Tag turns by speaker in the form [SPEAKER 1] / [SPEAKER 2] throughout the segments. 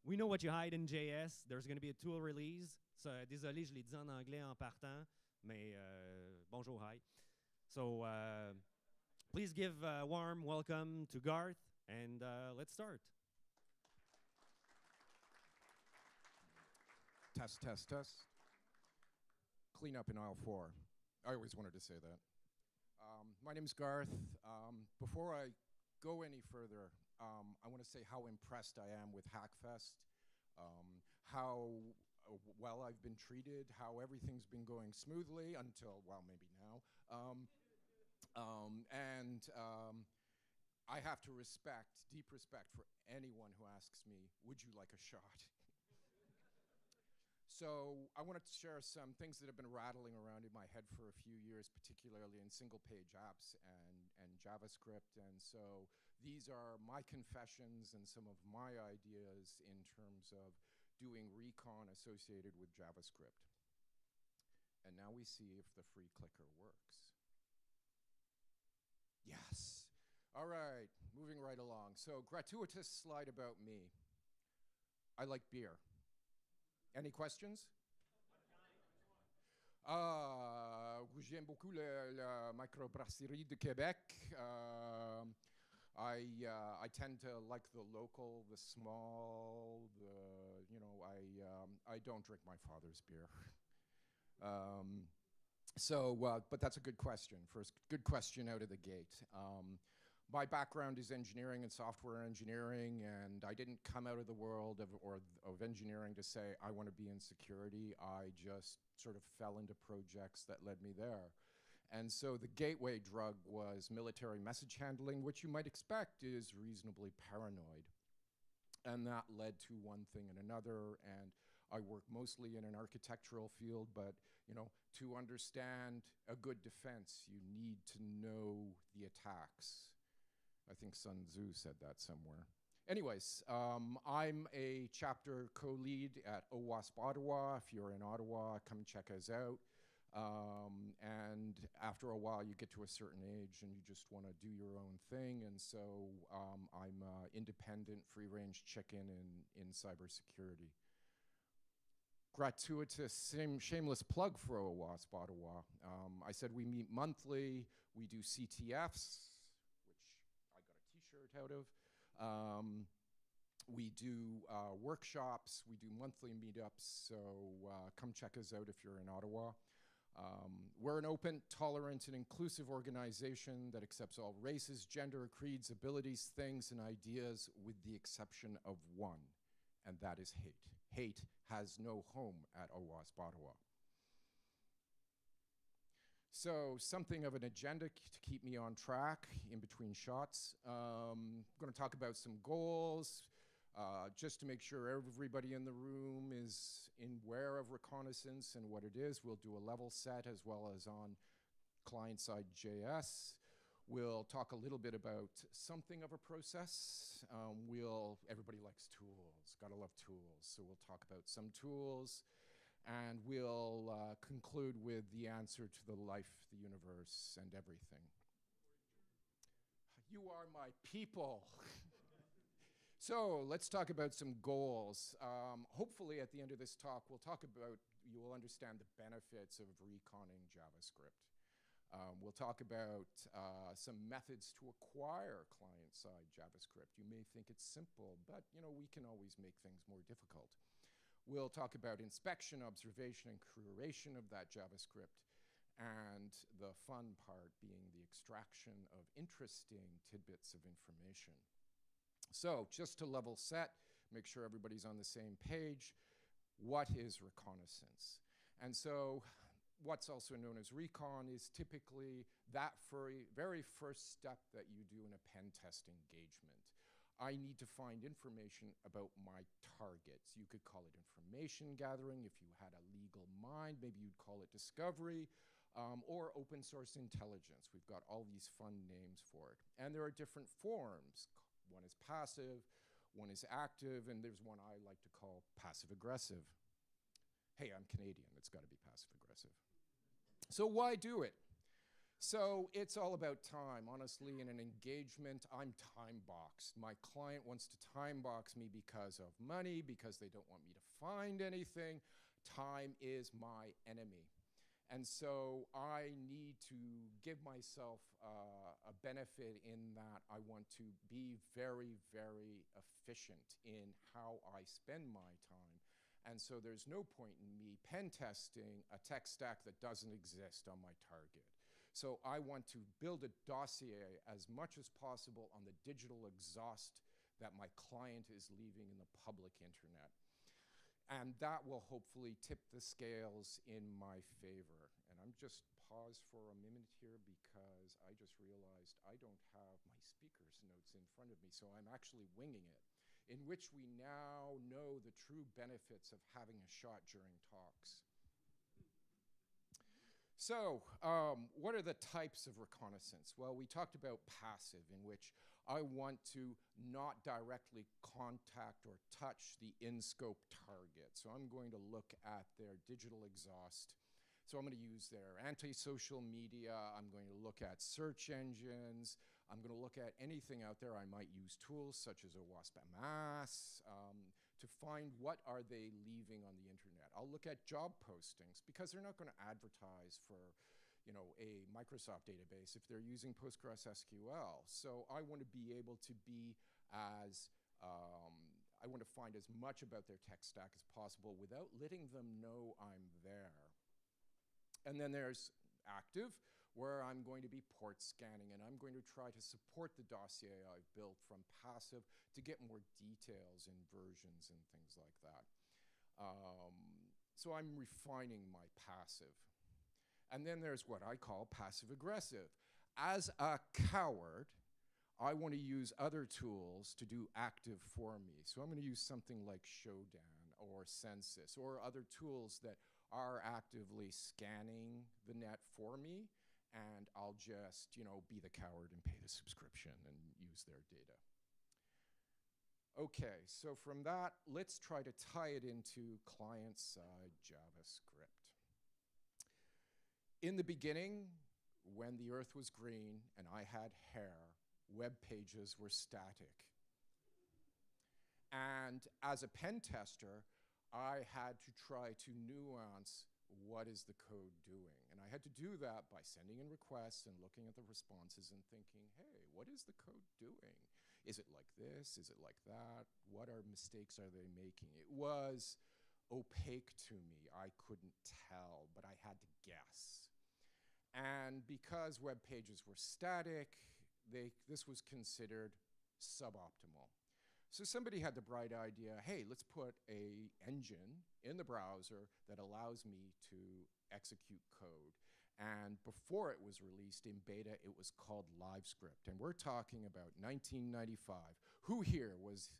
[SPEAKER 1] We know what you hide in JS. There's going to be a tool release. So, désolé, je l'ai dit en anglais en partant, mais bonjour, hi. So, please give a warm welcome to Garth, and let's start.
[SPEAKER 2] Test, test, test. Clean up in aisle 4. I always wanted to say that. My name's Garth. Before I go any further, I want to say how impressed I am with Hackfest, how well I've been treated, how everything's been going smoothly until, well, maybe now. I have to respect, deep respect for anyone who asks me, would you like a shot? So I wanted to share some things that have been rattling around in my head for a few years, particularly in single-page apps and JavaScript. And so these are my confessions and some of my ideas in terms of doing recon associated with JavaScript. And now we see if the free clicker works. Yes. All right, moving right along. So gratuitous slide about me. I like beer. Any questions? J'aime beaucoup la microbrasserie de Québec. I tend to like the local, the small, I don't drink my father's beer. But that's a good question. First, good question out of the gate. My background is engineering and software engineering, and I didn't come out of the world of engineering to say, I want to be in security. I just sort of fell into projects that led me there. And so the gateway drug was military message handling, which you might expect is reasonably paranoid. And that led to one thing and another, and I work mostly in an architectural field, but to understand a good defense, you need to know the attacks. I think Sun Tzu said that somewhere. Anyways, I'm a chapter co-lead at OWASP Ottawa. If you're in Ottawa, come check us out. And after a while, you get to a certain age and you just want to do your own thing. And so I'm an independent, free-range chicken in cybersecurity. Gratuitous, shameless plug for OWASP Ottawa. I said we meet monthly. We do CTFs, which I got a t-shirt out of. We do workshops. We do monthly meetups. So come check us out if you're in Ottawa. We're an open, tolerant, and inclusive organization that accepts all races, gender, creeds, abilities, things, and ideas with the exception of one, and that is hate. Hate has no home at OWASP Ottawa. So something of an agenda to keep me on track in between shots. I'm going to talk about some goals, just to make sure everybody in the room is aware of reconnaissance and what it is. We'll do a level set as well as on client-side JS. We'll talk a little bit about something of a process. Everybody likes tools, gotta love tools. So we'll talk about some tools, and we'll conclude with the answer to the life, the universe, and everything. You are my people. So let's talk about some goals. Hopefully at the end of this talk, you will understand the benefits of reconning JavaScript. We'll talk about some methods to acquire client-side JavaScript. You may think it's simple, but we can always make things more difficult. We'll talk about inspection, observation, and curation of that JavaScript, and the fun part being the extraction of interesting tidbits of information. So just to level set, make sure everybody's on the same page, what is reconnaissance? And so what's also known as recon is typically that very first step that you do in a pen test engagement. I need to find information about my targets. You could call it information gathering. If you had a legal mind, maybe you'd call it discovery, or open source intelligence. We've got all these fun names for it. And there are different forms. One is passive, one is active, and there's one I like to call passive-aggressive. Hey, I'm Canadian. It's got to be passive-aggressive. So why do it? So it's all about time. Honestly, in an engagement, I'm time boxed. My client wants to time box me because of money, because they don't want me to find anything. Time is my enemy. And so I need to give myself a benefit in that I want to be very, very efficient in how I spend my time. And so there's no point in me pen testing a tech stack that doesn't exist on my target. So I want to build a dossier as much as possible on the digital exhaust that my client is leaving in the public internet. And that will hopefully tip the scales in my favor. And I'm just pause for a minute here because I just realized I don't have my speaker's notes in front of me, so I'm actually winging it, in which we now know the true benefits of having a shot during talks. So, what are the types of reconnaissance? Well, we talked about passive, in which I want to not directly contact or touch the in-scope target. So I'm going to look at their digital exhaust. So I'm going to use their anti-social media. I'm going to look at search engines. I'm going to look at anything out there. I might use tools such as a WASP-MS to find what are they leaving on the internet. I'll look at job postings because they're not going to advertise for, you know, a Microsoft database if they're using PostgreSQL. So I want to be able to be as, I want to find as much about their tech stack as possible without letting them know I'm there. And then there's active, where I'm going to be port scanning, and I'm going to try to support the dossier I've built from passive to get more details in versions and things like that. So I'm refining my passive. And then there's what I call passive aggressive. As a coward, I want to use other tools to do active for me. So I'm going to use something like Shodan or Census or other tools that are actively scanning the net for me, and I'll just, you know, be the coward and pay the subscription and use their data. Okay, so from that, let's try to tie it into client-side JavaScript. In the beginning, when the earth was green and I had hair, web pages were static. And as a pen tester, I had to try to nuance what is the code doing. And I had to do that by sending in requests and looking at the responses and thinking, hey, what is the code doing? Is it like this? Is it like that? What are mistakes are they making? It was opaque to me. I couldn't tell, but I had to guess. And because web pages were static, this was considered suboptimal. So somebody had the bright idea, hey, let's put an engine in the browser that allows me to execute code. And before it was released in beta, it was called LiveScript. And we're talking about 1995. Who here was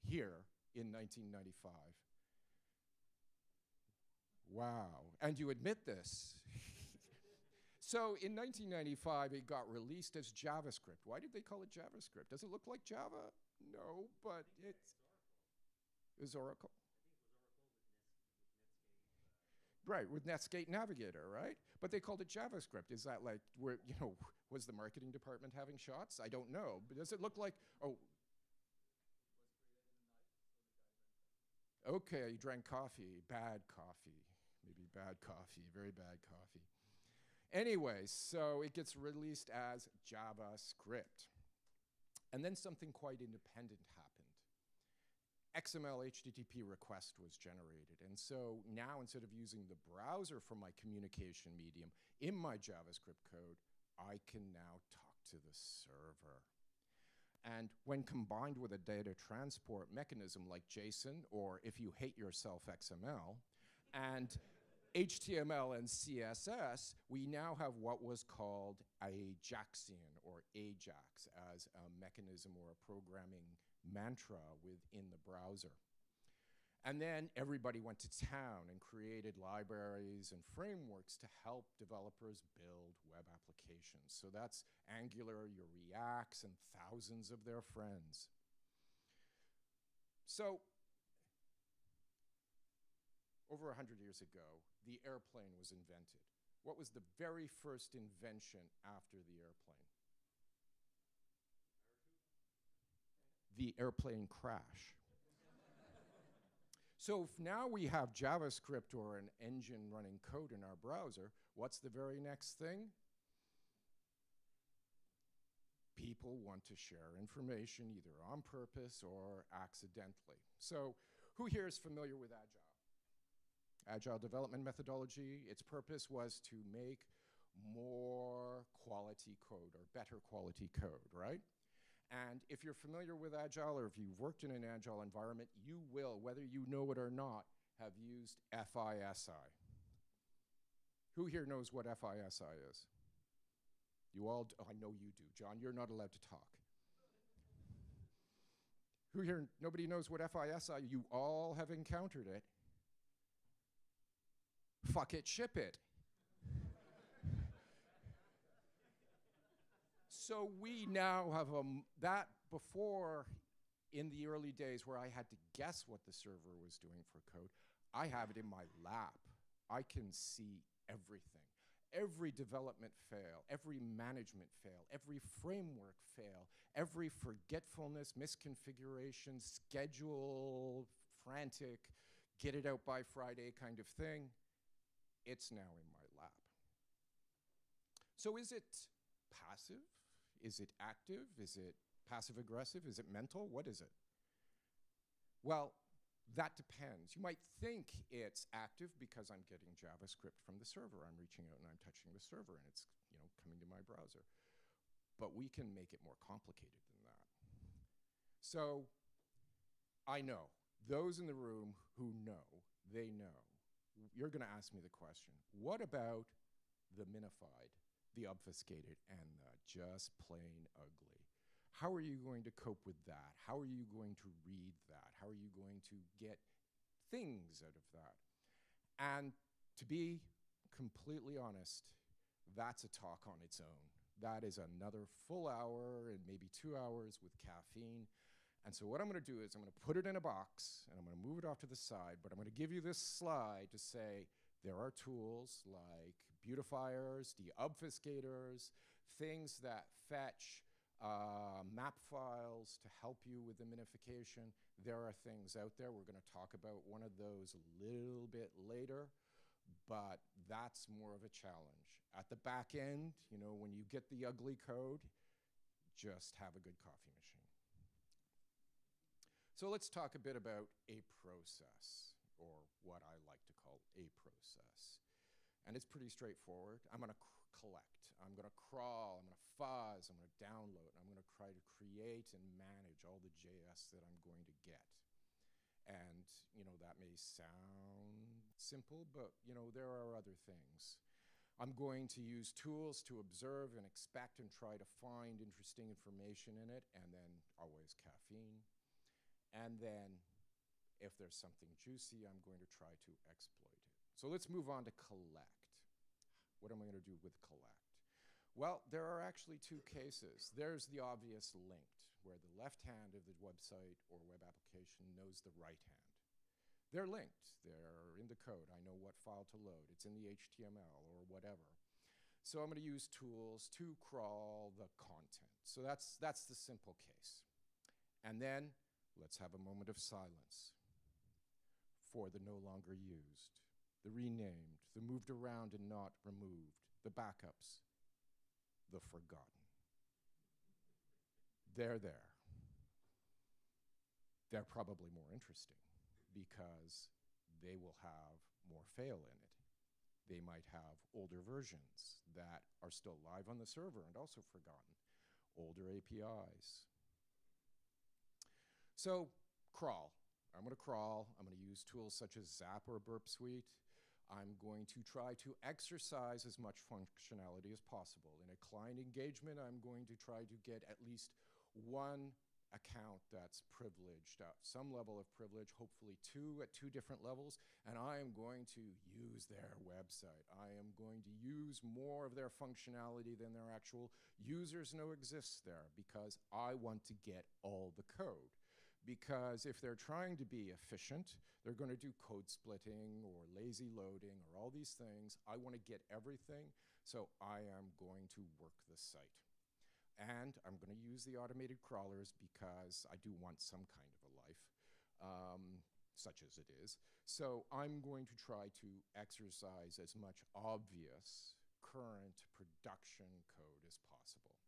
[SPEAKER 2] here in 1995? Wow. And you admit this. So in 1995, it got released as JavaScript. Why did they call it JavaScript? Does it look like Java? No, but it was Oracle. Right, with Netscape Navigator, right? But they called it JavaScript. Is that like, where, you know, was the marketing department having shots? I don't know. But does it look like, oh. Okay, you drank coffee, bad coffee, maybe bad coffee, very bad coffee. Anyway, so it gets released as JavaScript. And then something quite independent happened. XML HTTP request was generated. And so now instead of using the browser for my communication medium in my JavaScript code, I can now talk to the server. And when combined with a data transport mechanism like JSON, or if you hate yourself, XML, and HTML and CSS, we now have what was called Ajaxian or Ajax as a mechanism or a programming mantra within the browser. And then everybody went to town and created libraries and frameworks to help developers build web applications. So that's Angular, your Reacts, and thousands of their friends. So over 100 years ago, the airplane was invented. What was the very first invention after the airplane? The airplane crash. So if now we have JavaScript or an engine running code in our browser, what's the very next thing? People want to share information either on purpose or accidentally. So who here is familiar with Agile? Agile development methodology, its purpose was to make more quality code or better quality code, right? And if you're familiar with Agile or if you've worked in an Agile environment, you will, whether you know it or not, have used FISI. Who here knows what FISI is? You all, I know you do. John, you're not allowed to talk. Who here, nobody knows what FISI, you all have encountered it. Fuck it, ship it. So we now have that before, in the early days where I had to guess what the server was doing for code, I have it in my lap. I can see everything. Every development fail, every management fail, every framework fail, every forgetfulness, misconfiguration, schedule, frantic, get it out by Friday kind of thing, it's now in my lap. So is it passive? Is it active? Is it passive-aggressive? Is it mental? What is it? Well, that depends. You might think it's active because I'm getting JavaScript from the server. I'm reaching out and I'm touching the server and it's, coming to my browser. But we can make it more complicated than that. So I know, those in the room who know, they know. You're going to ask me the question, what about the minified, the obfuscated, and the just plain ugly? How are you going to cope with that? How are you going to read that? How are you going to get things out of that? And to be completely honest, that's a talk on its own. That is another full hour and maybe 2 hours with caffeine. And so what I'm going to do is I'm going to put it in a box and I'm going to move it off to the side, but I'm going to give you this slide to say there are tools like beautifiers, deobfuscators, things that fetch map files to help you with the minification. There are things out there. We're going to talk about one of those a little bit later, but that's more of a challenge. At the back end, when you get the ugly code, just have a good coffee machine. So let's talk a bit about a process, or what I like to call a process. And it's pretty straightforward. I'm going to collect. I'm going to crawl. I'm going to fuzz. I'm going to download. I'm going to try to create and manage all the JS that I'm going to get. And, that may sound simple, but, there are other things. I'm going to use tools to observe and expect and try to find interesting information in it, and then always caffeine. And then if there's something juicy, I'm going to try to exploit it. So let's move on to collect. What am I going to do with collect? Well, there are actually two cases. There's the obvious linked, where the left hand of the website or web application knows the right hand. They're linked. They're in the code. I know what file to load. It's in the HTML or whatever. So I'm going to use tools to crawl the content. So that's the simple case. And then let's have a moment of silence for the no longer used, the renamed, the moved around and not removed, the backups, the forgotten. They're there. They're probably more interesting because they will have more fail in it. They might have older versions that are still live on the server and also forgotten, older APIs. So crawl. I'm going to crawl. I'm going to use tools such as Zap or Burp Suite. I'm going to try to exercise as much functionality as possible. In a client engagement, I'm going to try to get at least one account that's privileged, some level of privilege, hopefully two at two different levels, and I am going to use their website. I am going to use more of their functionality than their actual users know exists there because I want to get all the code. Because if they're trying to be efficient, They're going to do code splitting or lazy loading or all these things. I want to get everything, so I am going to work the site. And I'm going to use the automated crawlers because I do want some kind of a life, such as it is. So I'm going to try to exercise as much obvious current production code as possible.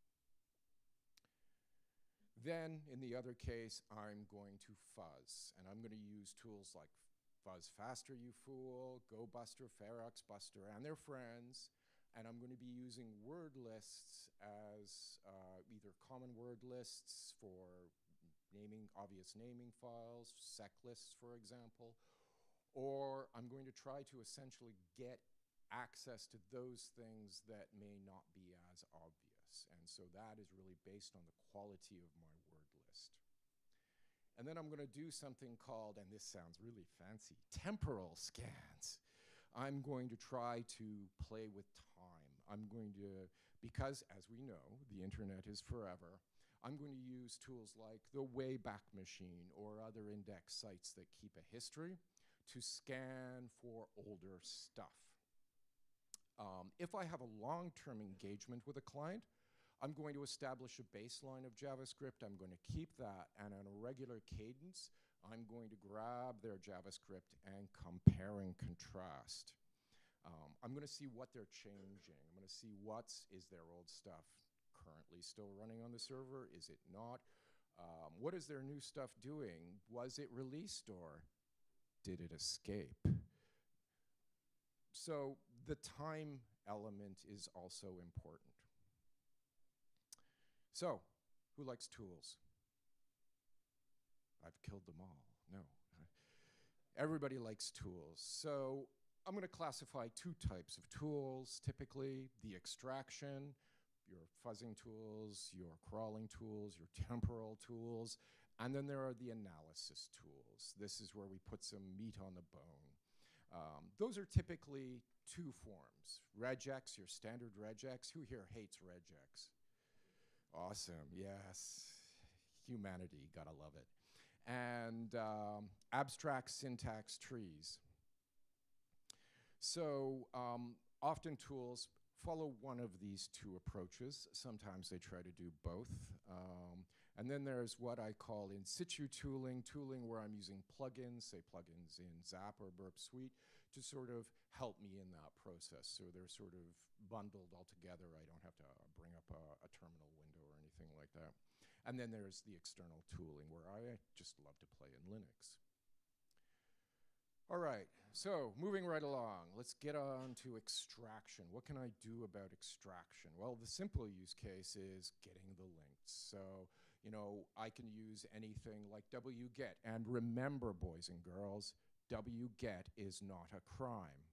[SPEAKER 2] Then, in the other case, I'm going to fuzz, and I'm going to use tools like Fuzz Faster, You Fool, GoBuster, Ferox Buster, and their friends, and I'm going to be using word lists as either common word lists for naming obvious naming files, sec lists, for example, or I'm going to try to essentially get access to those things that may not be as obvious. And so that is really based on the quality of my word list. And then I'm going to do something called, and this sounds really fancy, temporal scans. I'm going to try to play with time. I'm going to, because as we know, the internet is forever, I'm going to use tools like the Wayback Machine or other index sites that keep a history to scan for older stuff. If I have a long-term engagement with a client, I'm going to establish a baseline of JavaScript. I'm going to keep that, and on a regular cadence, I'm going to grab their JavaScript and compare and contrast. I'm going to see what they're changing. I'm going to see is their old stuff currently still running on the server? Is it not? What is their new stuff doing? Was it released or did it escape? So the time element is also important. So, who likes tools? I've killed them all. No. Everybody likes tools. So I'm going to classify two types of tools, typically the extraction, your fuzzing tools, your crawling tools, your temporal tools, and then there are the analysis tools. This is where we put some meat on the bone. Those are typically two forms. Regex, your standard regex. Who here hates regex? Awesome, yes. Humanity, gotta love it. And abstract syntax trees. So often tools follow one of these two approaches. Sometimes they try to do both. And then there's what I call in situ tooling, where I'm using plugins, say plugins in Zap or Burp Suite, to sort of help me in that process. So they're sort of bundled all together. I don't have to bring up a terminal window or anything like that. And then there's the external tooling, where I just love to play in Linux. All right, so moving right along, let's get on to extraction. What can I do about extraction? Well, the simple use case is getting the links. So, you know, I can use anything like wget. And remember, boys and girls, wget is not a crime.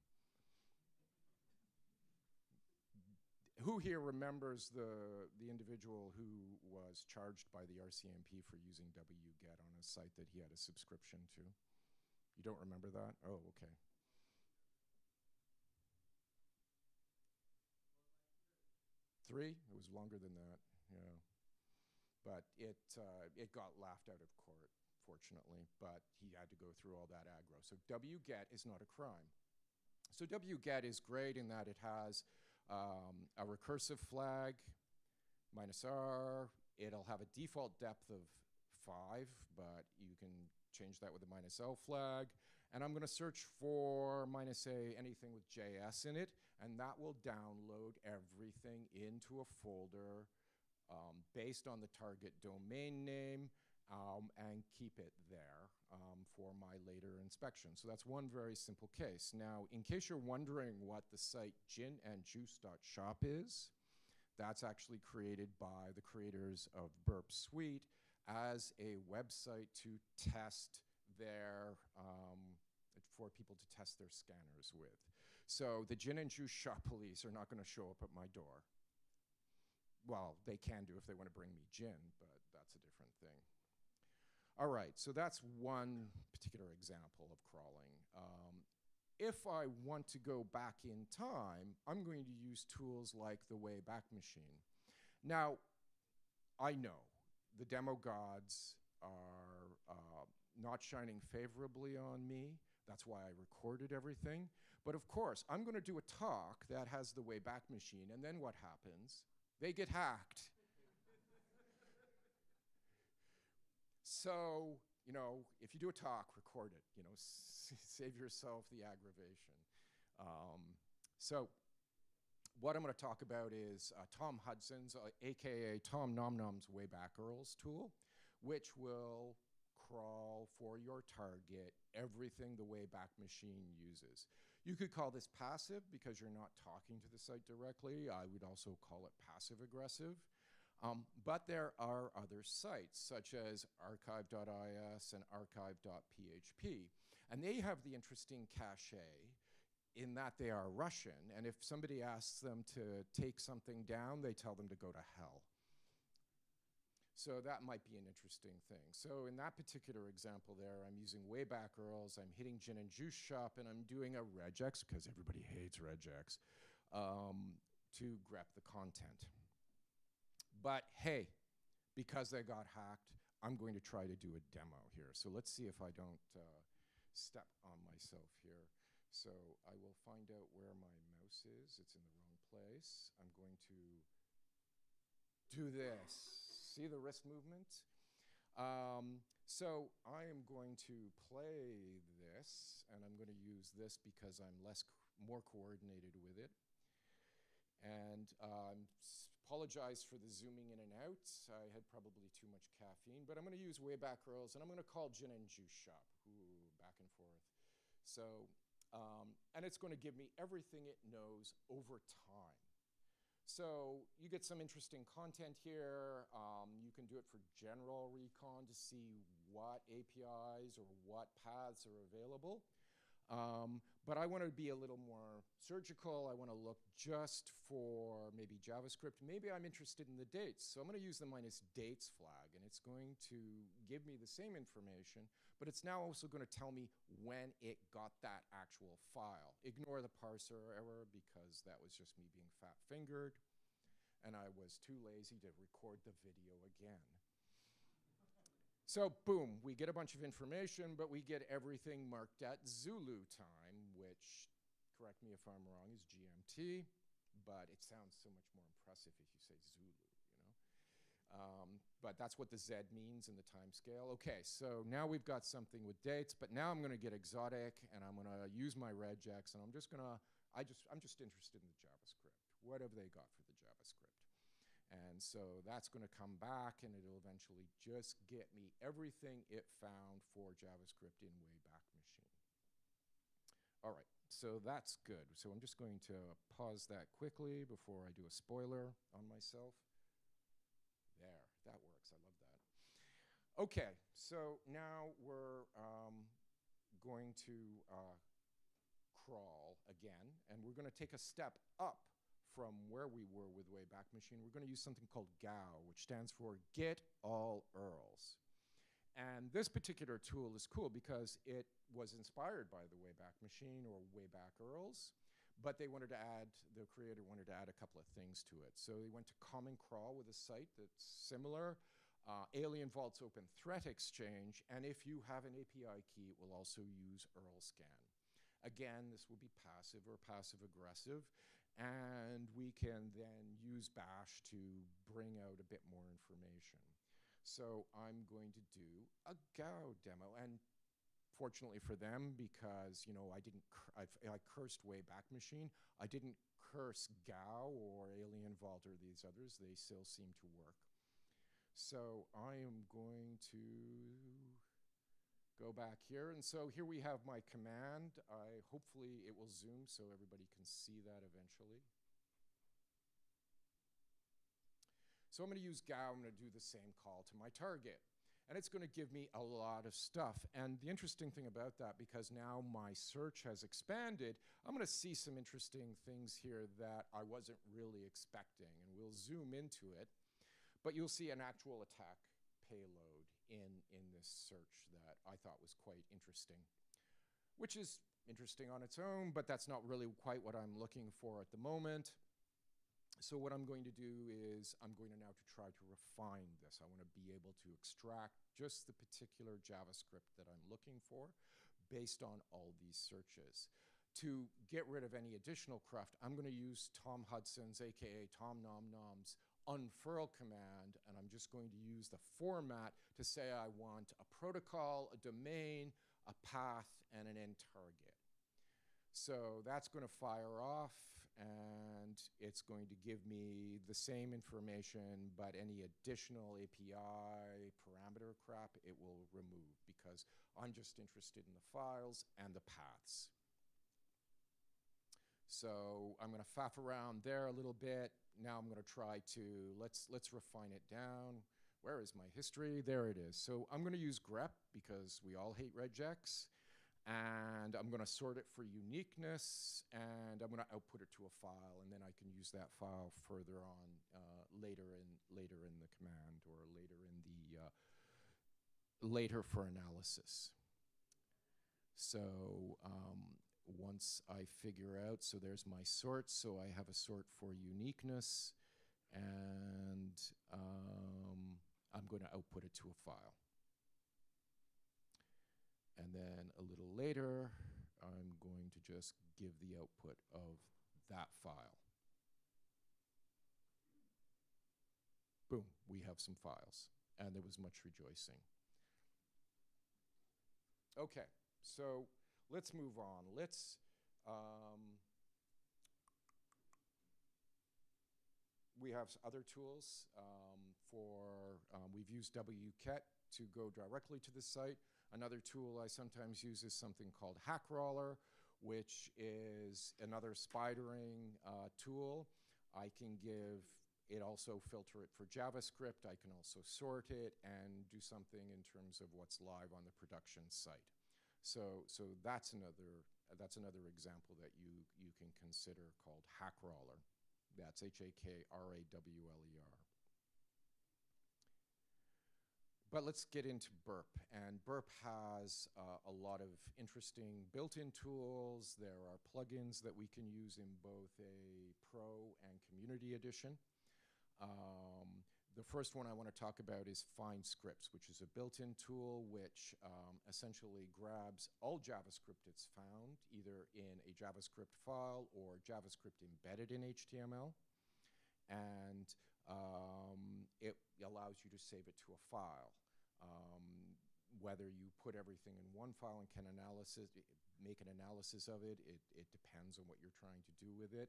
[SPEAKER 2] Who here remembers the individual who was charged by the RCMP for using wget on a site that he had a subscription to? You don't remember that? Oh, okay. Three? It was longer than that, yeah. But it got laughed out of court, fortunately, but he had to go through all that aggro. So wget is not a crime. So wget is great in that it has a recursive flag, -r. It'll have a default depth of 5, but you can change that with a -l flag. And I'm going to search for -a, anything with JS in it, and that will download everything into a folder based on the target domain name and keep it there for my later inspection. So that's one very simple case. Now, in case you're wondering what the site ginandjuice.shop is, that's actually created by the creators of Burp Suite as a website to test their, for people to test their scanners with. So the gin and juice shop police are not going to show up at my door. Well, they can do if they want to bring me gin, but that's a different thing. All right, so that's one particular example of crawling. If I want to go back in time, I'm going to use tools like the Wayback Machine. Now, I know the demo gods are not shining favorably on me. That's why I recorded everything. But of course, I'm going to do a talk that has the Wayback Machine, and then what happens? They get hacked. So, you know, if you do a talk, record it. You know, save yourself the aggravation. So what I'm going to talk about is Tom Hudson's, AKA Tom Nom Nom's Wayback URLs tool, which will crawl for your target everything the Wayback Machine uses. You could call this passive because you're not talking to the site directly. I would also call it passive aggressive. But there are other sites such as archive.is and archive.php. And they have the interesting cache in that they are Russian. And if somebody asks them to take something down, they tell them to go to hell. So that might be an interesting thing. So in that particular example there, I'm using Wayback URLs, I'm hitting Gin and Juice Shop, and I'm doing a regex, because everybody hates regex, to grep the content. But hey, because I got hacked, I'm going to try to do a demo here. So let's see if I don't step on myself here. So I will find out where my mouse is. It's in the wrong place. I'm going to do this. See the wrist movement? So I am going to play this, and I'm going to use this because I'm more coordinated with it. And apologize for the zooming in and out. I had probably too much caffeine, but I'm going to use Wayback URLs, and I'm going to call Gin and Juice Shop. Ooh, back and forth. So, and it's going to give me everything it knows over time. So you get some interesting content here. You can do it for general recon to see what APIs or what paths are available. But I want to be a little more surgical. I want to look just for maybe JavaScript. Maybe I'm interested in the dates. So I'm going to use the -dates flag, and it's going to give me the same information, but it's now also going to tell me when it got that actual file. Ignore the parser error because that was just me being fat-fingered, and I was too lazy to record the video again. So boom, we get a bunch of information, but we get everything marked at Zulu time, which, correct me if I'm wrong, is GMT, but it sounds so much more impressive if you say Zulu, you know? But that's what the Z means in the time scale. Okay, so now we've got something with dates, but now I'm going to get exotic, and I'm going to use my regex, and I'm just interested in the JavaScript. What have they got for the JavaScript? And so that's going to come back, and it'll eventually just get me everything it found for JavaScript in Wayback Machine. All right, so that's good. So I'm just going to pause that quickly before I do a spoiler on myself. There, that works. I love that. Okay, so now we're going to crawl again, and we're going to take a step up from where we were with Wayback Machine. We're going to use something called GAU, which stands for Get All URLs. And this particular tool is cool because it was inspired by the Wayback Machine or Wayback URLs, but they wanted to add, the creator wanted to add a couple of things to it. So they went to Common Crawl with a site that's similar, Alien Vault's Open Threat Exchange, and if you have an API key, it will also use URL scan. Again, this will be passive or passive aggressive. And we can then use bash to bring out a bit more information. So I'm going to do a GAU demo, and fortunately for them, because I cursed Wayback Machine, I didn't curse GAU or Alien Vault or these others. They still seem to work. So I am going to go back here, and so here we have my command. Hopefully it will zoom so everybody can see that eventually. So I'm going to use GAU. I'm going to do the same call to my target, and it's going to give me a lot of stuff. And the interesting thing about that, because now my search has expanded, I'm going to see some interesting things here that I wasn't really expecting, and we'll zoom into it. But you'll see an actual attack payload in this search that I thought was quite interesting, which is interesting on its own, but that's not really quite what I'm looking for at the moment. So what I'm going to do is I'm going to now to try to refine this. I want to be able to extract just the particular JavaScript that I'm looking for based on all these searches. To get rid of any additional cruft, I'm going to use Tom Hudson's, aka Tom Nom Nom's, unfurl command, and I'm just going to use the format to say I want a protocol, a domain, a path, and an end target. So that's going to fire off, and it's going to give me the same information, but any additional API parameter crap it will remove, because I'm just interested in the files and the paths. So I'm going to faff around there a little bit. Now I'm going to try to, let's refine it down. Where is my history? There it is. So I'm going to use grep because we all hate regex. And I'm going to sort it for uniqueness, and I'm going to output it to a file, and then I can use that file further on later in the command, or later for analysis. So once I figure out, so there's my sort, so I have a sort for uniqueness, and I'm going to output it to a file. And then a little later, I'm going to just give the output of that file. Boom, we have some files, and there was much rejoicing. Okay, so let's move on. Let's we have other tools we've used wget to go directly to the site. Another tool I sometimes use is something called Hackcrawler, which is another spidering tool. I can give it, also filter it for JavaScript. I can also sort it and do something in terms of what's live on the production site. So that's another example that you can consider, called Hackcrawler. That's Hackrawler. But let's get into Burp. And Burp has a lot of interesting built-in tools. There are plugins that we can use in both a Pro and Community edition. The first one I want to talk about is Find Scripts, which is a built-in tool which essentially grabs all JavaScript it's found, either in a JavaScript file or JavaScript embedded in HTML. And it allows you to save it to a file. Whether you put everything in one file and can make an analysis of it, it depends on what you're trying to do with it.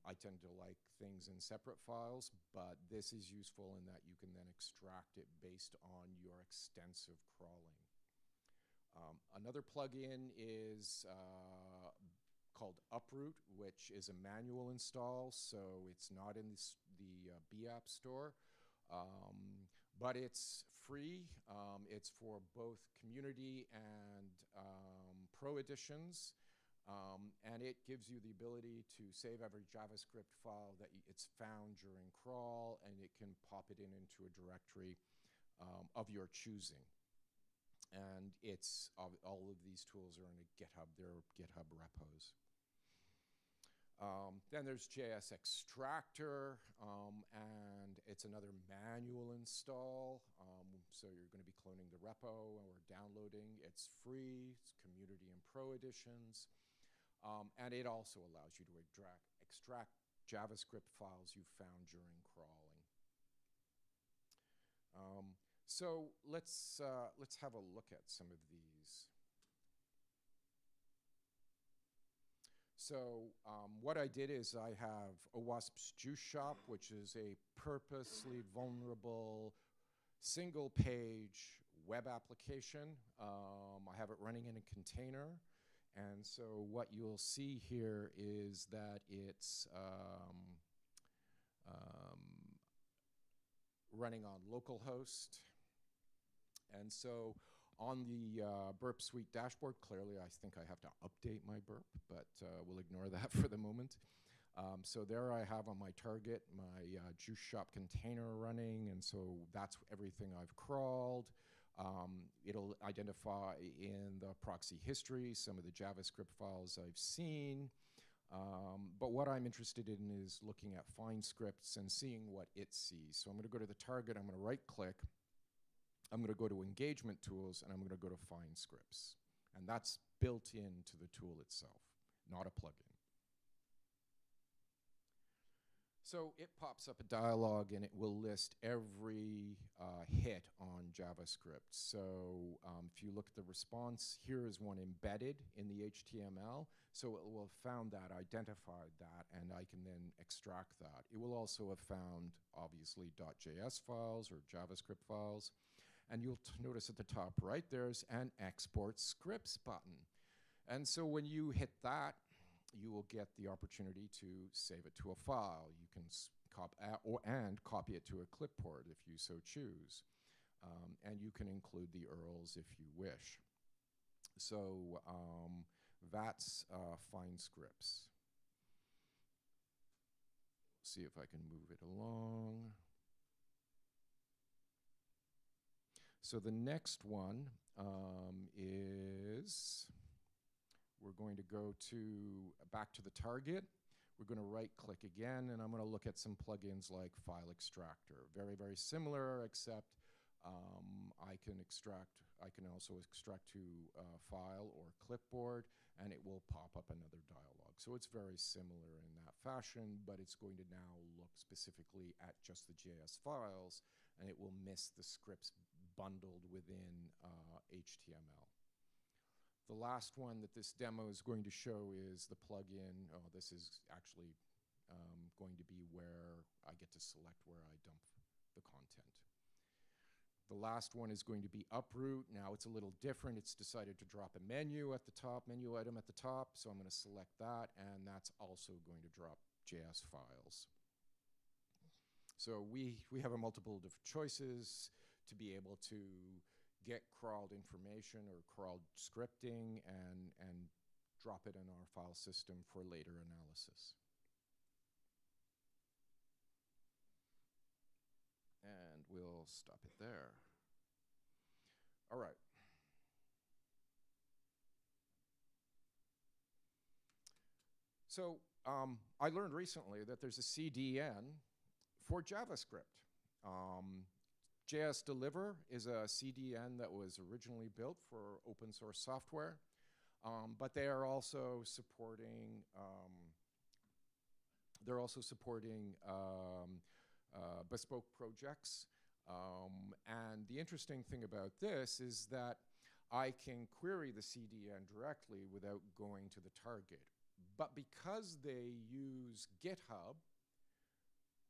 [SPEAKER 2] I tend to like things in separate files, but this is useful in that you can then extract it based on your extensive crawling. Another plugin is called Uproot, which is a manual install, so it's not in the B App Store. But it's free. It's for both community and pro editions. And it gives you the ability to save every JavaScript file that it's found during crawl, and it can pop it into a directory of your choosing. And it's all of these tools are in a GitHub. They're GitHub repos. Then there's JS Extractor, and it's another manual install. So you're going to be cloning the repo or downloading. It's free. It's community and pro editions. And it also allows you to extract JavaScript files you found during crawling. So let's have a look at some of these. So what I did is I have OWASP's Juice Shop, which is a purposely vulnerable single-page web application. I have it running in a container. And so what you'll see here is that it's running on localhost. And so on the Burp Suite dashboard, clearly I think I have to update my Burp, but we'll ignore that for the moment. So there I have on my target my Juice Shop container running, and so that's everything I've crawled. It'll identify in the proxy history some of the JavaScript files I've seen. But what I'm interested in is looking at find scripts and seeing what it sees. So I'm going to go to the target, I'm going to right-click, I'm going to go to engagement tools, and I'm going to go to find scripts. And that's built into the tool itself, not a plugin. So it pops up a dialog, and it will list every hit on JavaScript. So if you look at the response, here is one embedded in the HTML. So it will have found that, identified that, and I can then extract that. It will also have found, obviously, .js files or JavaScript files. And you'll notice at the top right, there's an export scripts button. And so when you hit that, you will get the opportunity to save it to a file. You can copy it to a clipboard if you so choose. And you can include the URLs if you wish. So that's find scripts. See if I can move it along. So the next one is, we're going to go back to the target. We're going to right-click again, and I'm going to look at some plugins like File Extractor. Very, very similar, except I can also extract to file or clipboard, and it will pop up another dialog. So it's very similar in that fashion, but it's going to now look specifically at just the JS files, and it will miss the scripts bundled within HTML. The last one that this demo is going to show is the plugin. Oh, this is actually going to be where I get to select where I dump the content. The last one is going to be uproot. Now it's a little different. It's decided to drop a menu at the top, menu item at the top. So I'm going to select that, and that's also going to drop JS files. So we have a multiple different choices to be able to get crawled information or crawled scripting and drop it in our file system for later analysis. And we'll stop it there. All right. So I learned recently that there's a CDN for JavaScript. JS Deliver is a CDN that was originally built for open source software, but they are also supporting bespoke projects. And the interesting thing about this is that I can query the CDN directly without going to the target. But because they use GitHub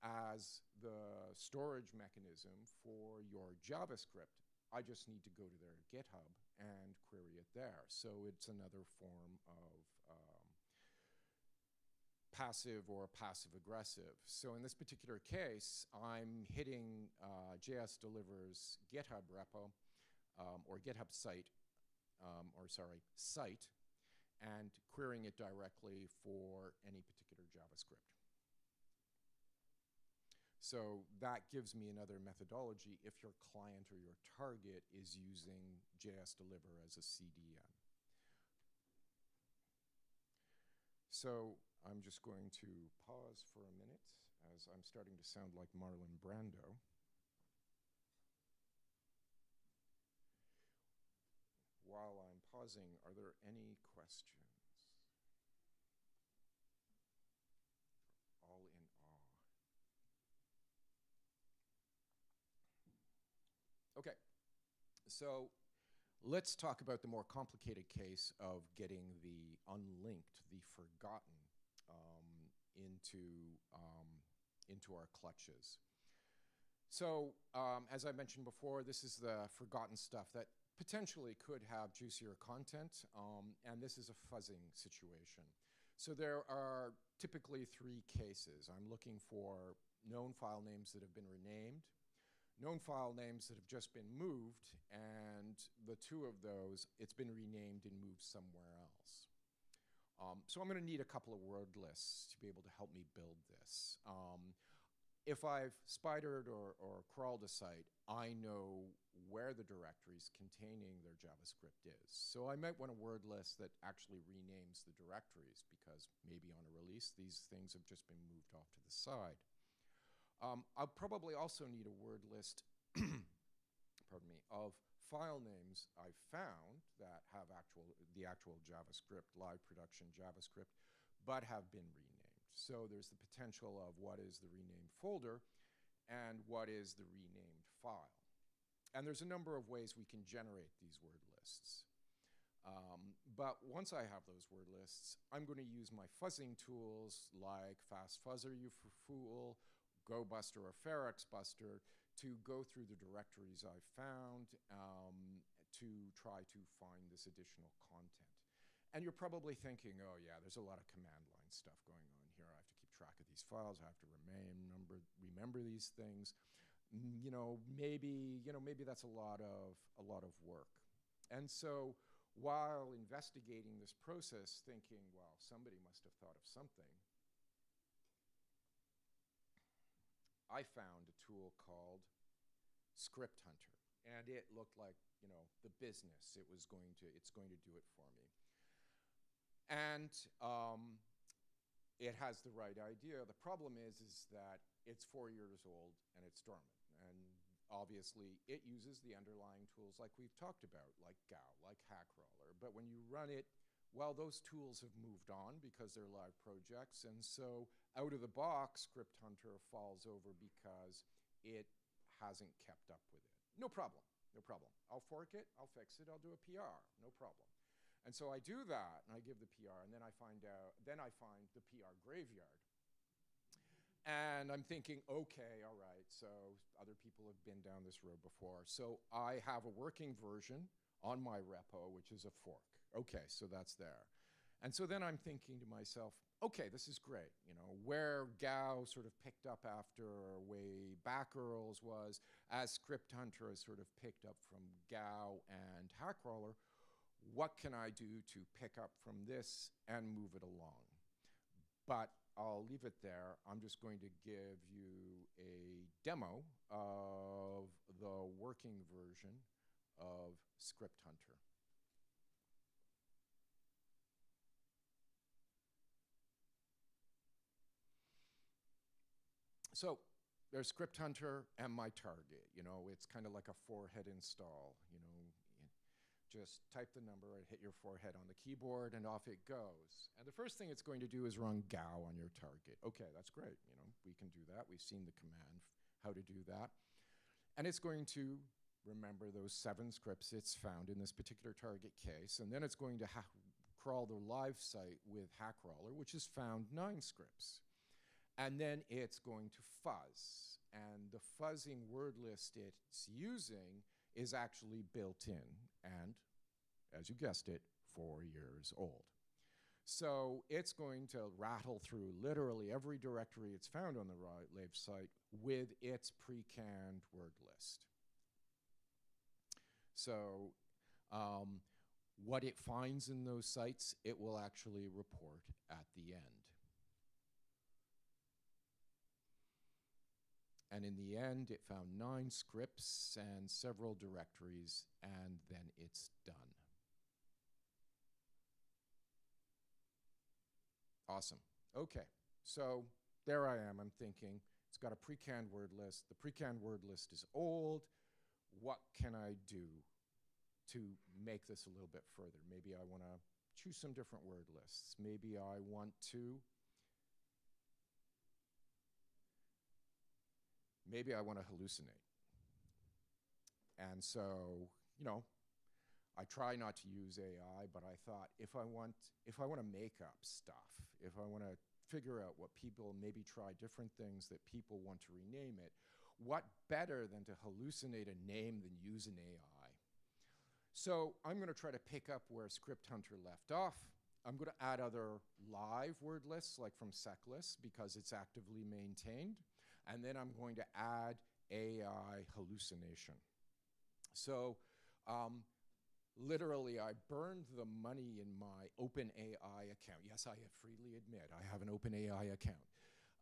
[SPEAKER 2] as the storage mechanism for your JavaScript, I just need to go to their GitHub and query it there. So it's another form of passive or passive-aggressive. So in this particular case, I'm hitting JS Deliver's GitHub repo or GitHub site, site, and querying it directly for any particular JavaScript. So that gives me another methodology if your client or your target is using JS Deliver as a CDN. So I'm just going to pause for a minute as I'm starting to sound like Marlon Brando. While I'm pausing, are there any questions? All in awe. Okay, so let's talk about the more complicated case of getting the unlinked, the forgotten, into our clutches. So as I mentioned before, this is the forgotten stuff that potentially could have juicier content, and this is a fuzzing situation. So there are typically three cases. I'm looking for known file names that have been renamed, known file names that have just been moved, and the two of those, it's been renamed and moved somewhere else. So I'm going to need a couple of word lists to be able to help me build this. if I've spidered or crawled a site, I know where the directories containing their JavaScript is. So I might want a word list that actually renames the directories, because maybe on a release, these things have just been moved off to the side. I'll probably also need a word list pardon me, of file names I've found that have the actual JavaScript, live production JavaScript, but have been renamed. So there's the potential of what is the renamed folder and what is the renamed file. And there's a number of ways we can generate these word lists. But once I have those word lists, I'm going to use my fuzzing tools like Fast Fuzzer You Fool, GoBuster or FairXBuster to go through the directories I've found to try to find this additional content. And you're probably thinking, oh yeah, there's a lot of command line stuff going on here. I have to keep track of these files. I have to remember these things. Maybe that's a lot of work. And so while investigating this process, thinking, well, somebody must have thought of something, I found a tool called Script Hunter, and it looked like, the business. It's going to do it for me. And it has the right idea. The problem is that it's 4 years old and it's dormant. And obviously, it uses the underlying tools like we've talked about, like GAO, like Hackcrawler. But when you run it, well, those tools have moved on because they're live projects. And so out of the box, Script Hunter falls over because it hasn't kept up with it. No problem. No problem. I'll fork it. I'll fix it. I'll do a PR. No problem. And so I do that, and I give the PR, and then I find the PR graveyard. And I'm thinking, okay, all right, so other people have been down this road before. So I have a working version on my repo, which is a fork. Okay, so that's there. And so then I'm thinking to myself, okay, this is great. Where GAO sort of picked up after way back Earls was, as Script Hunter has sort of picked up from GAO and Hackcrawler, what can I do to pick up from this and move it along? But I'll leave it there. I'm just going to give you a demo of the working version of Script Hunter. So there's Script Hunter and my target. It's kind of like a forehead install. Just type the number and hit your forehead on the keyboard, and off it goes. And the first thing it's going to do is run GAO on your target. Okay, that's great. We can do that. We've seen the command, how to do that. And it's going to remember those 7 scripts it's found in this particular target case. And then it's going to crawl the live site with Hackcrawler, which has found 9 scripts. And then it's going to fuzz. And the fuzzing word list it's using is actually built in and, as you guessed it, 4 years old. So it's going to rattle through literally every directory it's found on the live site with its pre-canned word list. So what it finds in those sites, it will actually report at the end. And in the end, it found 9 scripts and several directories, and then it's done. Awesome. Okay, so there I am. I'm thinking, it's got a pre-canned word list. The pre-canned word list is old. What can I do to make this a little bit further? Maybe I want to choose some different word lists. Maybe I want to hallucinate. And so, I try not to use AI, but I thought if I want to make up stuff, if I want to figure out what people maybe try different things that people want to rename it, what better than to hallucinate a name than use an AI? So I'm going to try to pick up where Script Hunter left off. I'm going to add other live word lists, like from SecList, because it's actively maintained. And then I'm going to add AI hallucination. So literally, I burned the money in my OpenAI account. Yes, I freely admit I have an OpenAI account.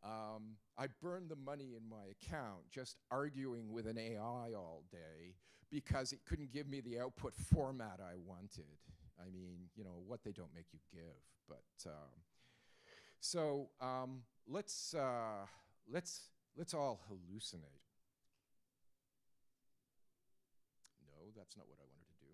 [SPEAKER 2] I burned the money in my account just arguing with an AI all day because it couldn't give me the output format I wanted. I mean, you know, what they don't make you give. But let's all hallucinate. No, that's not what I wanted to do.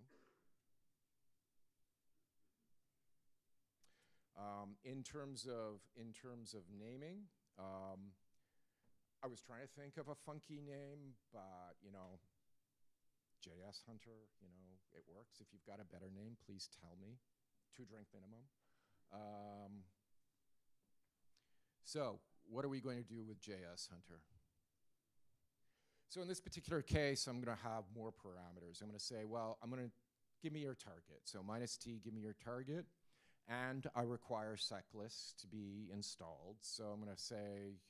[SPEAKER 2] In terms of naming, I was trying to think of a funky name, but you know, JS Hunter, you know, it works. If you've got a better name, please tell me. 2-drink minimum. So what are we going to do with JS Hunter? So in this particular case, I'm going to have more parameters. I'm going to say, well, I'm going to give me your target. So -t, give me your target. And I require seclist to be installed. So I'm going to say,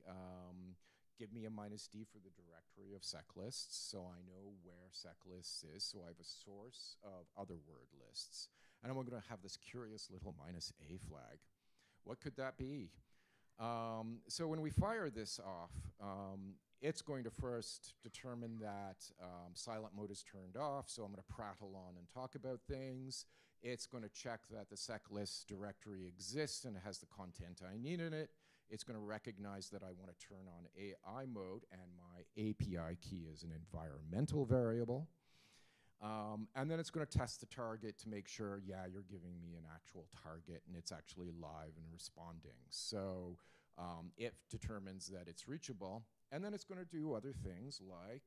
[SPEAKER 2] give me a -d for the directory of seclists so I know where seclists is. So I have a source of other word lists. And I'm going to have this curious little -a flag. What could that be? So when we fire this off, it's going to first determine that silent mode is turned off. So I'm going to prattle on and talk about things. It's going to check that the seclist directory exists and has the content I need in it. It's going to recognize that I want to turn on AI mode, and my API key is an environmental variable. And then it's going to test the target to make sure, yeah, you're giving me an actual target and it's actually live and responding. So it determines that it's reachable. And then it's going to do other things like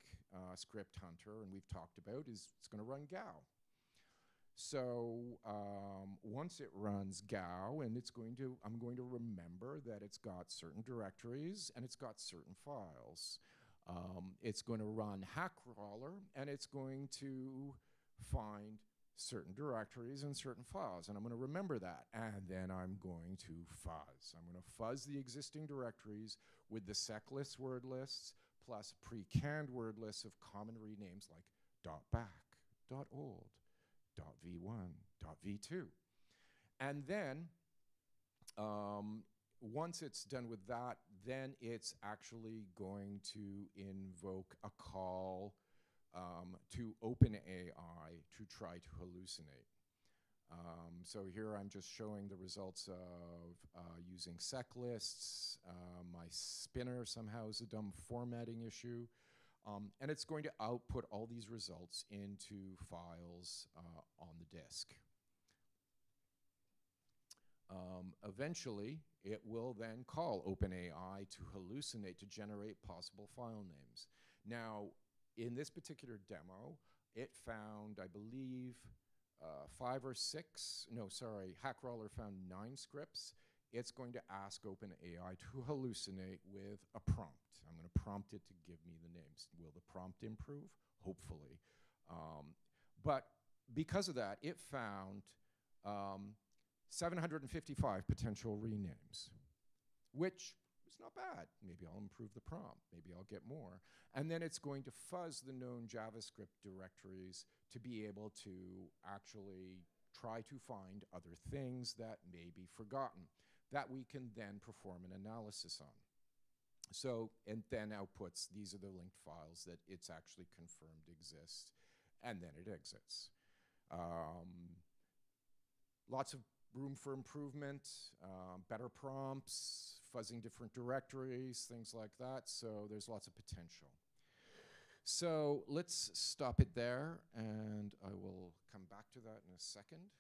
[SPEAKER 2] script hunter, and we've talked about, is it's going to run GAU. So once it runs GAU, and I'm going to remember that it's got certain directories and it's got certain files. It's going to run Hackcrawler, and it's going to find certain directories and certain files, and I'm going to remember that. And then I'm going to fuzz. I'm going to fuzz the existing directories with the seclist word lists plus pre-canned word lists of common renames like .back, .old, .v1, .v2. And then once it's done with that, then it's actually going to invoke a call to OpenAI to try to hallucinate. So here I'm just showing the results of using seclists. My spinner somehow is a dumb formatting issue. And it's going to output all these results into files on the disk. Eventually, it will then call OpenAI to hallucinate, to generate possible file names. Now, in this particular demo, it found, I believe, 5 or 6, no, sorry, Hackcrawler found 9 scripts. It's going to ask OpenAI to hallucinate with a prompt. I'm going to prompt it to give me the names. Will the prompt improve? Hopefully. But because of that, it found 755 potential renames, which is not bad. Maybe I'll improve the prompt. Maybe I'll get more. And then it's going to fuzz the known JavaScript directories to be able to actually try to find other things that may be forgotten that we can then perform an analysis on. So, and then outputs, these are the linked files that it's actually confirmed exist, and then it exits. Lots of room for improvement, better prompts, fuzzing different directories, things like that. So there's lots of potential. So let's stop it there, and I will come back to that in a second.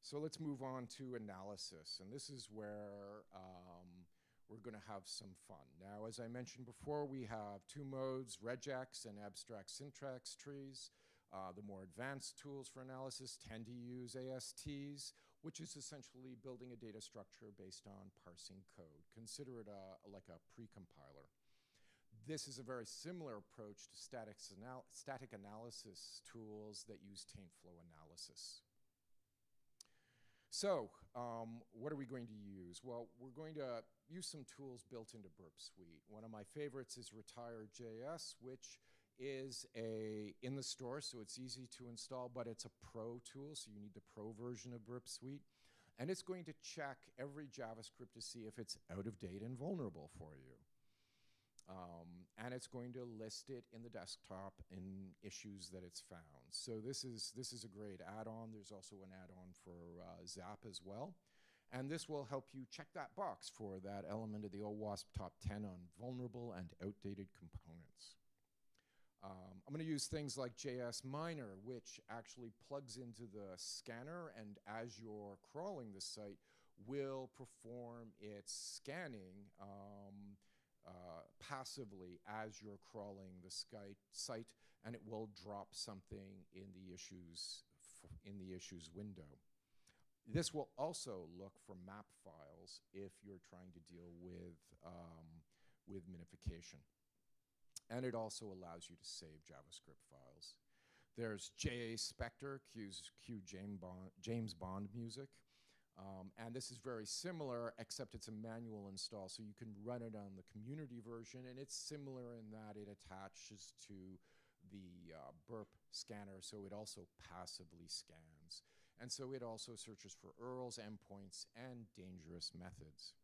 [SPEAKER 2] So let's move on to analysis, and this is where we're going to have some fun. Now, as I mentioned before, we have 2 modes, regex and abstract syntax trees. The more advanced tools for analysis tend to use ASTs, which is essentially building a data structure based on parsing code. Consider it like a precompiler. This is a very similar approach to static analysis tools that use taint flow analysis. So what are we going to use? Well, we're going to use some tools built into Burp Suite. One of my favorites is retire.js, which is in the store, so it's easy to install, but it's a pro tool, so you need the pro version of Burp Suite. And it's going to check every JavaScript to see if it's out of date and vulnerable for you. And it's going to list it in the desktop in issues that it's found. So this is a great add-on. There's also an add-on for Zap as well. And this will help you check that box for that element of the OWASP top 10 on vulnerable and outdated components. I'm going to use things like JS Miner, which actually plugs into the scanner, and as you're crawling the site, will perform its scanning passively as you're crawling the site, and it will drop something in the issues window. This will also look for map files if you're trying to deal with minification. And it also allows you to save JavaScript files. There's JA Spectre, Q James Bond music. And this is very similar, except it's a manual install, so you can run it on the community version, and it's similar in that it attaches to the burp scanner, so it also passively scans. And so it also searches for URLs, endpoints, and dangerous methods.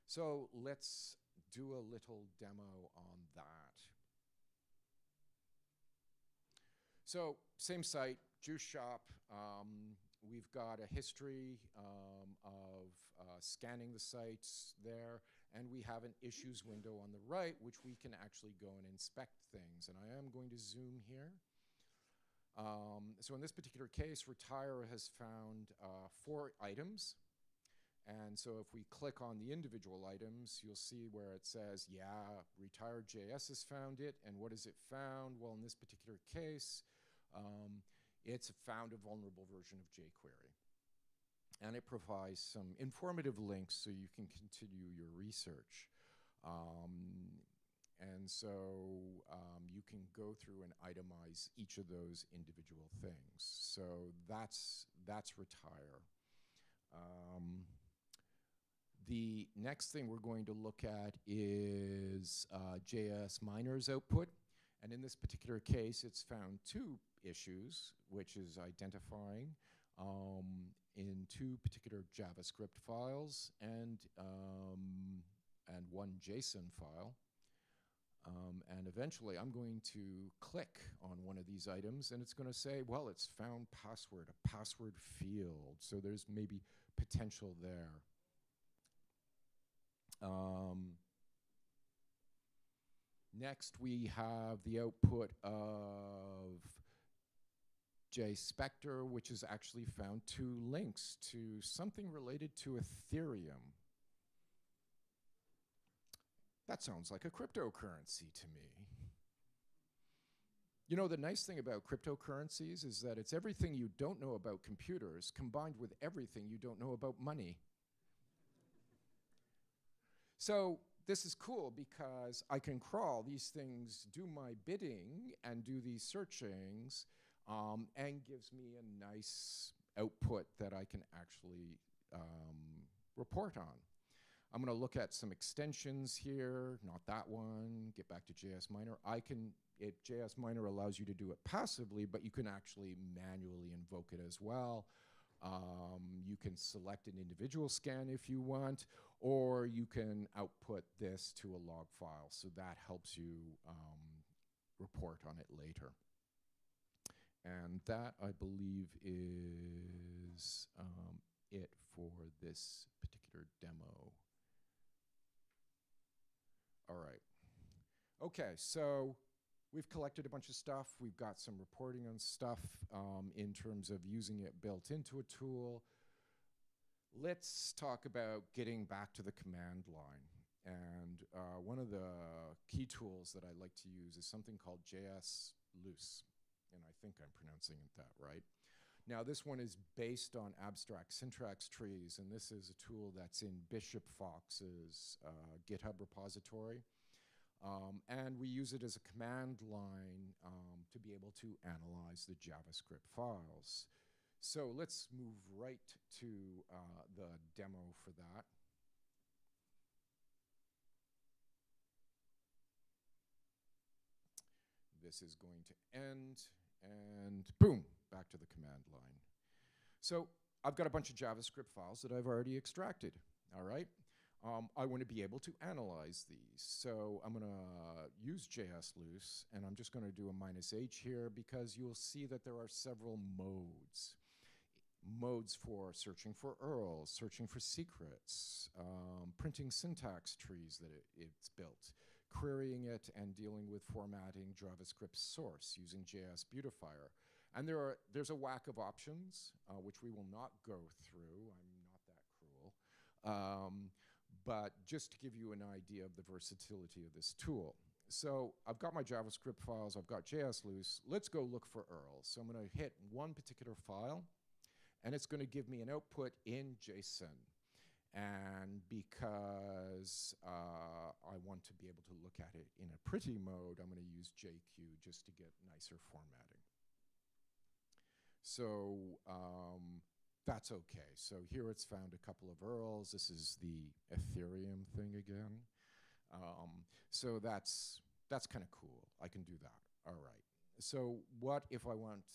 [SPEAKER 2] So let's do a little demo on that. So same site, Juice Shop. We've got a history of scanning the sites there, and we have an issues window on the right, which we can actually go and inspect things. And I am going to zoom here. So in this particular case, Retire has found 4 items. And so if we click on the individual items, you'll see where it says, yeah, Retire.js has found it. And what has it found? Well, in this particular case, it's found a vulnerable version of jQuery. And it provides some informative links so you can continue your research. And so you can go through and itemize each of those individual things. So that's Retire. The next thing we're going to look at is JS Miner's output. And in this particular case, it's found 2 issues, which is identifying in 2 particular JavaScript files and 1 JSON file. And eventually, I'm going to click on one of these items, and it's going to say, well, it's found password, a password field. So there's maybe potential there. Next, we have the output of JSpectre, which has actually found 2 links to something related to Ethereum. That sounds like a cryptocurrency to me. You know, the nice thing about cryptocurrencies is that it's everything you don't know about computers combined with everything you don't know about money. So this is cool because I can crawl these things, do my bidding, and do these searchings, and gives me a nice output that I can actually report on. I'm going to look at some extensions here, not that one, get back to JS Miner. JS Miner allows you to do it passively, but you can actually manually invoke it as well. You can select an individual scan if you want, or you can output this to a log file. So that helps you report on it later. And that, I believe, is it for this particular demo. All right. Okay, so we've collected a bunch of stuff. We've got some reporting on stuff in terms of using it built into a tool. Let's talk about getting back to the command line. And one of the key tools that I like to use is something called JS Loose. And I think I'm pronouncing it that right. Now, this one is based on abstract syntax trees, and this is a tool that's in Bishop Fox's GitHub repository. And we use it as a command line to be able to analyze the JavaScript files. So let's move right to the demo for that. This is going to end, and boom, back to the command line. So I've got a bunch of JavaScript files that I've already extracted, all right? I want to be able to analyze these. So I'm going to use JSLoose, and I'm just going to do a -h here because you'll see that there are several modes. Modes for searching for URLs, searching for secrets, printing syntax trees that it's built, querying it and dealing with formatting JavaScript source using JS Beautifier. And there's a whack of options, which we will not go through. I'm not that cruel. But just to give you an idea of the versatility of this tool. So I've got my JavaScript files, I've got JSLoose. Let's go look for URLs. So I'm going to hit one particular file, and it's going to give me an output in JSON. And because I want to be able to look at it in a pretty mode, I'm going to use JQ just to get nicer formatting. So that's okay. So here it's found a couple of URLs. This is the Ethereum thing again. So that's kind of cool. I can do that. All right. So what if I want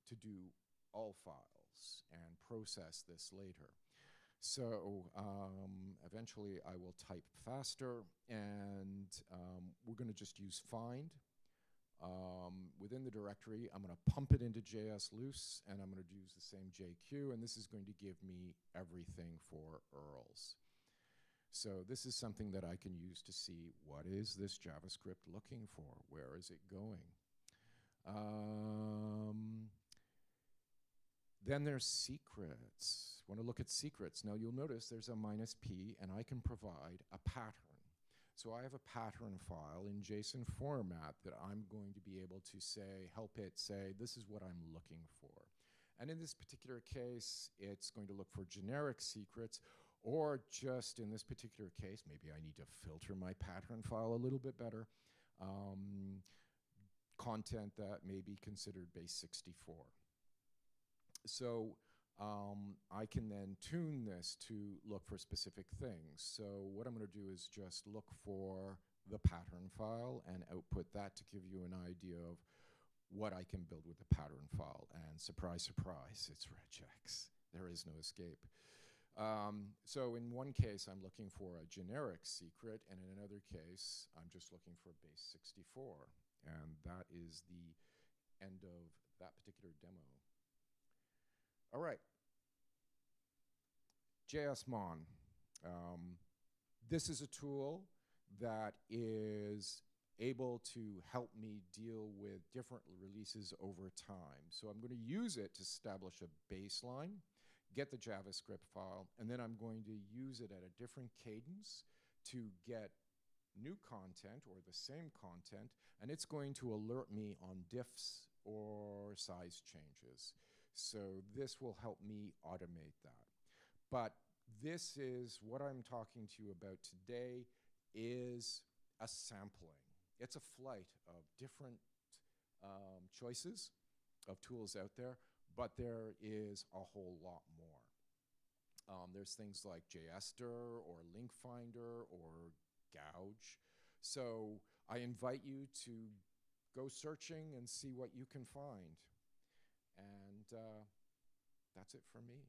[SPEAKER 2] to do all files and process this later? So eventually I will type faster, and we're going to just use find. Within the directory, I'm going to pump it into JSLoose, and I'm going to use the same JQ, and this is going to give me everything for URLs. So this is something that I can use to see what is this JavaScript looking for? Where is it going? Then there's secrets. Want to look at secrets. Now you'll notice there's a -p, and I can provide a pattern. So I have a pattern file in JSON format that I'm going to be able to say, help it say, this is what I'm looking for. And in this particular case, it's going to look for generic secrets, or just in this particular case, maybe I need to filter my pattern file a little bit better, content that may be considered base 64. So I can then tune this to look for specific things. So what I'm going to do is just look for the pattern file and output that to give you an idea of what I can build with the pattern file. And surprise, surprise, it's regex. There is no escape. So in one case, I'm looking for a generic secret, and in another case, I'm just looking for base 64. And that is the end of that particular demo. All right. JSMon. This is a tool that is able to help me deal with different releases over time. So I'm going to use it to establish a baseline, get the JavaScript file, and then I'm going to use it at a different cadence to get new content or the same content, and it's going to alert me on diffs or size changes. So this will help me automate that. But this is what I'm talking to you about today is a sampling. It's a flight of different choices of tools out there, but there is a whole lot more. There's things like JSter or Link Finder or Gouge. So I invite you to go searching and see what you can find. And that's it for me.